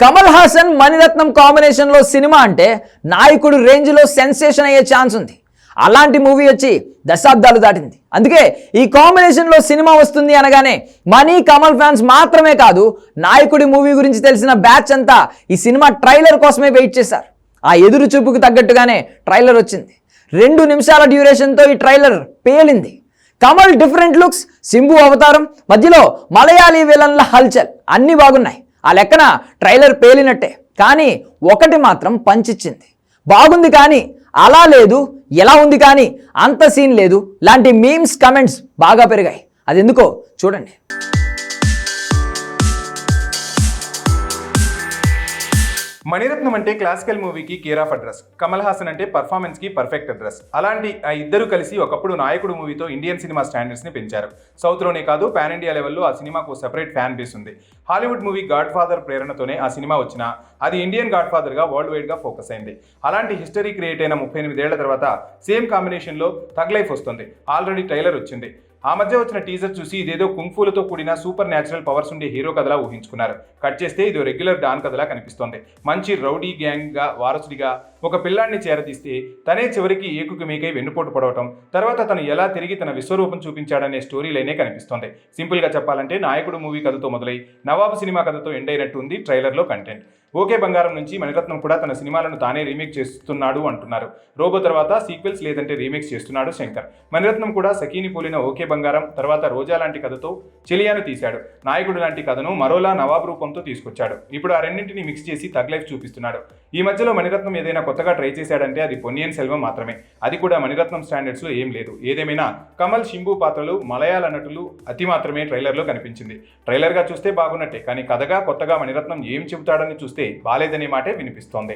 కమల్ హాసన్ మణిరత్నం కాంబినేషన్లో సినిమా అంటే నాయకుడు రేంజ్లో సెన్సేషన్ అయ్యే ఛాన్స్ ఉంది. అలాంటి మూవీ వచ్చి దశాబ్దాలు దాటింది. అందుకే ఈ కాంబినేషన్లో సినిమా వస్తుంది అనగానే మనీ కమల్ ఫ్యాన్స్ మాత్రమే కాదు, నాయకుడి మూవీ గురించి తెలిసిన బ్యాచ్ అంతా ఈ సినిమా ట్రైలర్ కోసమే వెయిట్ చేశారు. ఆ ఎదురు చూపుకు తగ్గట్టుగానే ట్రైలర్ వచ్చింది. 2 నిమిషాల డ్యూరేషన్తో ఈ ట్రైలర్ పేలింది. కమల్ డిఫరెంట్ లుక్స్, సింబు అవతారం, మధ్యలో మలయాళీ విలన్ల హల్చల్ అన్నీ బాగున్నాయి. ఆ లెక్కన ట్రైలర్ పేలినట్టే. కానీ ఒకటి మాత్రం పంచిచ్చింది. బాగుంది కానీ అలా లేదు, ఎలా ఉంది కానీ అంత సీన్ లేదు లాంటి మీమ్స్ కమెంట్స్ బాగా పెరిగాయి. అది ఎందుకో చూడండి. మణిరత్నం అంటే క్లాసికల్ మూవీకి care of address, Kamal Haasan అంటే పర్ఫార్మెన్స్కి పర్ఫెక్ట్ అడ్రస్. అలాంటి ఆ ఇద్దరు కలిసి ఒకప్పుడు నాయకుడు మూవీతో ఇండియన్ సినిమా స్టాండర్డ్స్ని పెంచారు. సౌత్లోనే కాదు, పాన్ ఇండియా లెవెల్లో ఆ సినిమాకు సెపరేట్ ఫ్యాన్ బేస్ ఉంది. హాలీవుడ్ మూవీ గాడ్ ఫాదర్ ప్రేరణతోనే ఆ సినిమా వచ్చినా అది ఇండియన్ గాడ్ ఫాదర్గా వరల్డ్ వైడ్గా ఫోకస్ అయింది. అలాంటి హిస్టరీ క్రియేట్ అయిన 38 ఏళ్ల తర్వాత సేమ్ కాంబినేషన్లో థగ్ లైఫ్ వస్తుంది. ఆల్రెడీ ట్రైలర్ వచ్చింది. ఆ మధ్య వచ్చిన టీజర్ చూసి ఇదేదో కుంఫూలతో కూడిన సూపర్ న్యాచురల్ పవర్స్ ఉండే హీరో కథలా ఊహించుకున్నారు. కట్ చేస్తే ఇదో రెగ్యులర్ డాన్ కథలా కనిపిస్తోంది. మంచి రౌడీ గ్యాంగ్గా వారసుడిగా ఒక పిల్లాడిని చేరదీస్తే తనే చివరికి ఏకుకి మీకై వెన్నుపోటు పడవటం, తర్వాత తను ఎలా తిరిగి తన విశ్వరూపం చూపించాడనే స్టోరీ లైనే కనిపిస్తోంది. సింపుల్గా చెప్పాలంటే నాయకుడు మూవీ కథతో మొదలై నవాబు సినిమా కథతో ఎండ్ అయినట్టు ఉంది ట్రైలర్లో కంటెంట్. ఓకే బంగారం నుంచి మణిరత్నం కూడా తన సినిమాలను తానే రీమేక్ చేస్తున్నాడు అంటున్నారు. రోబో తర్వాత సీక్వెల్స్ లేదంటే రీమేక్స్ చేస్తున్నాడు శంకర్. మణిరత్నం కూడా సఖీని పోలిన ఓకే బంగారం తర్వాత రోజా లాంటి కథతో చెలియాను తీశాడు. నాయకుడు లాంటి కథను మరోలా నవాబ్ రూపంతో తీసుకొచ్చాడు. ఇప్పుడు ఆ రెండింటిని మిక్స్ చేసి థగ్ లైఫ్ చూపిస్తున్నాడు. ఈ మధ్యలో మణిరత్నం ఏదైనా కొత్తగా ట్రై చేశాడంటే అది పొన్నియిన్ సెల్వం మాత్రమే. అది కూడా మణిరత్నం స్టాండర్డ్స్లో ఏం లేదు. ఏదేమైనా కమల్, శింబు పాత్రలు, మలయాళ నటులు అతి మాత్రమే ట్రైలర్లో కనిపించింది. ట్రైలర్గా చూస్తే బాగున్నట్టే, కానీ కథగా కొత్తగా మణిరత్నం ఏం చెబుతాడని చూస్తే బాలేదనే మాటే వినిపిస్తోంది.